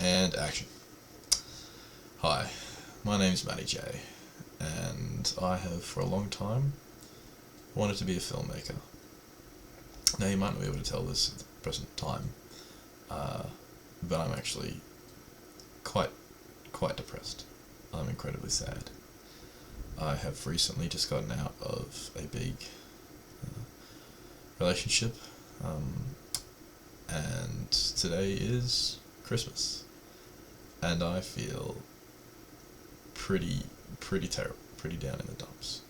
And action. Hi, my name's Matty J, and I have for a long time wanted to be a filmmaker. Now you might not be able to tell this at the present time, but I'm actually quite depressed. I'm incredibly sad. I have recently just gotten out of a big relationship, and today is Christmas, and I feel pretty terrible, pretty down in the dumps.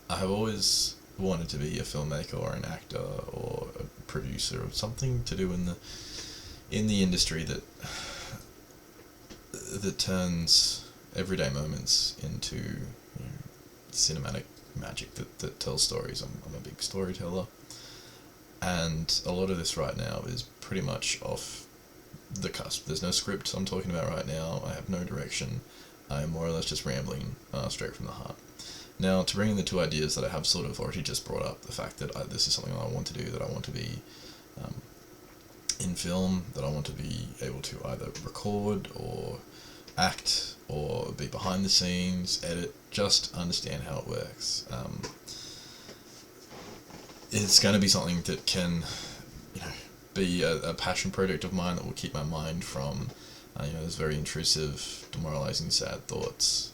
I have always wanted to be a filmmaker or an actor or a producer or something to do in the industry that turns everyday moments into cinematic magic that tells stories. I'm a big storyteller, and a lot of this right now is pretty much off the cusp. There's no script I'm talking about right now. I have no direction. I'm more or less just rambling straight from the heart. Now, to bring in the two ideas that I have sort of already just brought up, the fact that this is something that I want to do, that I want to be in film, that I want to be able to either record or act or be behind the scenes, edit, just understand how it works. It's going to be something that can, be a passion project of mine that will keep my mind from, those very intrusive, demoralizing, sad thoughts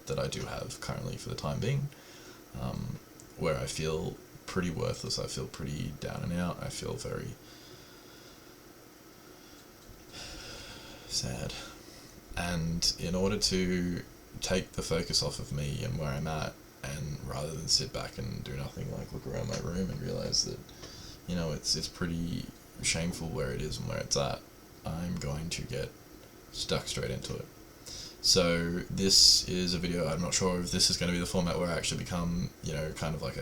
that I do have currently for the time being, where I feel pretty worthless, I feel pretty down and out, I feel very sad. And in order to take the focus off of me and where I'm at, and rather than sit back and do nothing, like look around my room and realize that, it's pretty shameful where it is and where it's at, I'm going to get stuck straight into it. So this is a video. I'm not sure if this is going to be the format where I actually become, kind of like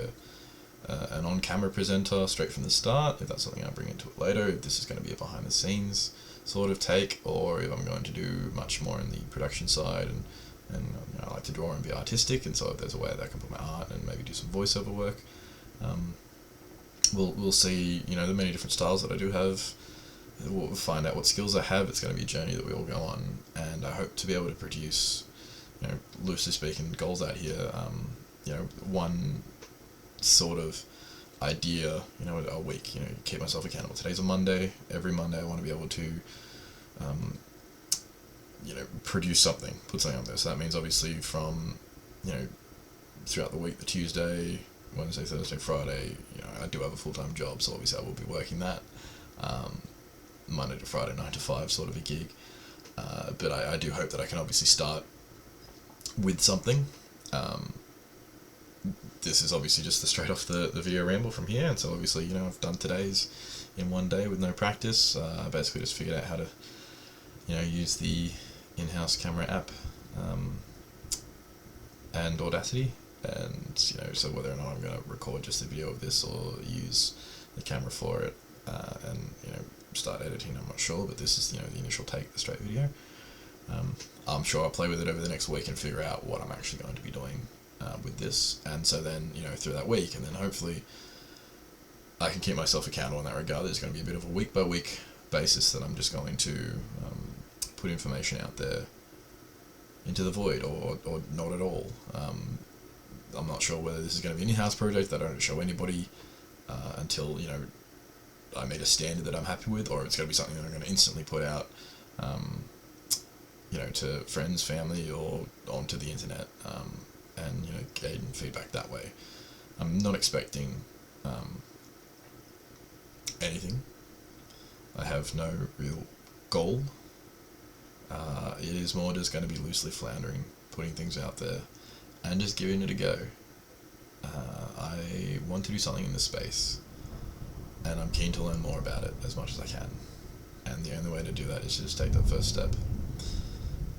an on-camera presenter straight from the start, if that's something I bring into it later, if this is going to be a behind-the-scenes sort of take, or if I'm going to do much more in the production side, and I like to draw and be artistic, and so if there's a way that I can put my art and maybe do some voiceover work, we'll see, the many different styles that I do have. We'll find out what skills I have. It's going to be a journey that we all go on, and I hope to be able to produce, loosely speaking, goals out here, one sort of idea, a week, keep myself accountable. Today's a Monday. Every Monday I want to be able to, produce something, put something out there. So that means obviously from, throughout the week, the Tuesday, Wednesday, Thursday, Friday, I do have a full-time job, so obviously I will be working that. Monday to Friday, 9 to 5 sort of a gig. But I do hope that I can obviously start with something. This is obviously just the straight off the video ramble from here, and so obviously, I've done today's in one day with no practice. I basically just figured out how to, use the in-house camera app, and Audacity, and, so whether or not I'm going to record just a video of this or use the camera for it, and, start editing, I'm not sure, but this is, the initial take, the straight video. I'm sure I'll play with it over the next week and figure out what I'm actually going to be doing with this, and so then, through that week, and then hopefully I can keep myself accountable in that regard. There's going to be a bit of a week-by-week basis that I'm just going to put information out there into the void, or not at all. I'm not sure whether this is going to be an in-house project that I don't show anybody until, I meet a standard that I'm happy with, or it's going to be something that I'm going to instantly put out, to friends, family, or onto the internet, and, gain feedback that way. I'm not expecting anything. I have no real goal. It is more just going to be loosely floundering, putting things out there, and just giving it a go. I want to do something in this space, and I'm keen to learn more about it as much as I can. And the only way to do that is to just take that first step.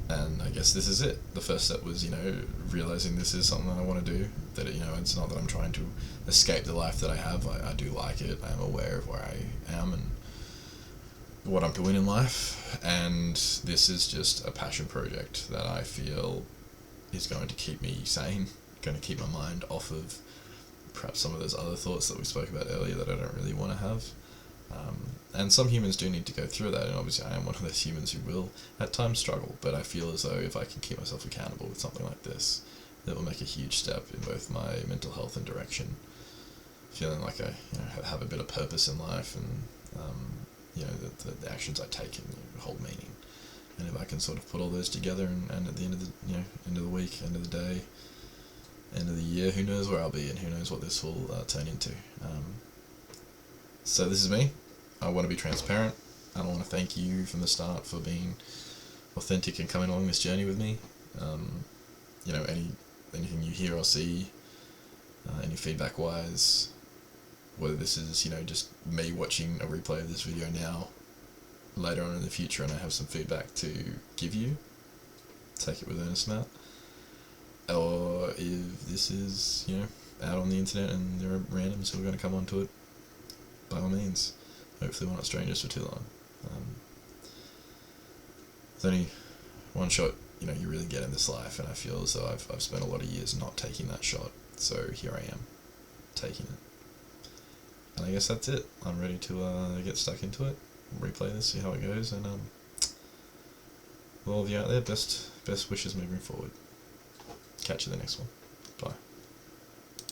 And I guess this is it. The first step was, realizing this is something that I want to do. That, it's not that I'm trying to escape the life that I have. I do like it. I am aware of where I am and what I'm doing in life. And this is just a passion project that I feel is going to keep me sane, going to keep my mind off of perhaps some of those other thoughts that we spoke about earlier that I don't really want to have. And some humans do need to go through that, and obviously I am one of those humans who will at times struggle, but I feel as though if I can keep myself accountable with something like this, that will make a huge step in both my mental health and direction, feeling like I have a bit of purpose in life, and the actions I take hold meaning. And if I can sort of put all those together, and at the end of the end of the week, end of the day, end of the year, who knows where I'll be, and who knows what this will turn into. So this is me. I want to be transparent. I want to thank you from the start for being authentic and coming along this journey with me. Anything you hear or see, any feedback wise, whether this is just me watching a replay of this video now, later on in the future, and I have some feedback to give you, take it with earnest amount. Or if this is out on the internet and there are randoms who are going to come onto it, by all means. Hopefully we're not strangers for too long. There's only one shot you really get in this life, and I feel as though I've spent a lot of years not taking that shot, so here I am, taking it. And I guess that's it. I'm ready to get stuck into it, replay this, see how it goes, and all of you out there, best wishes moving forward. Catch you in the next one.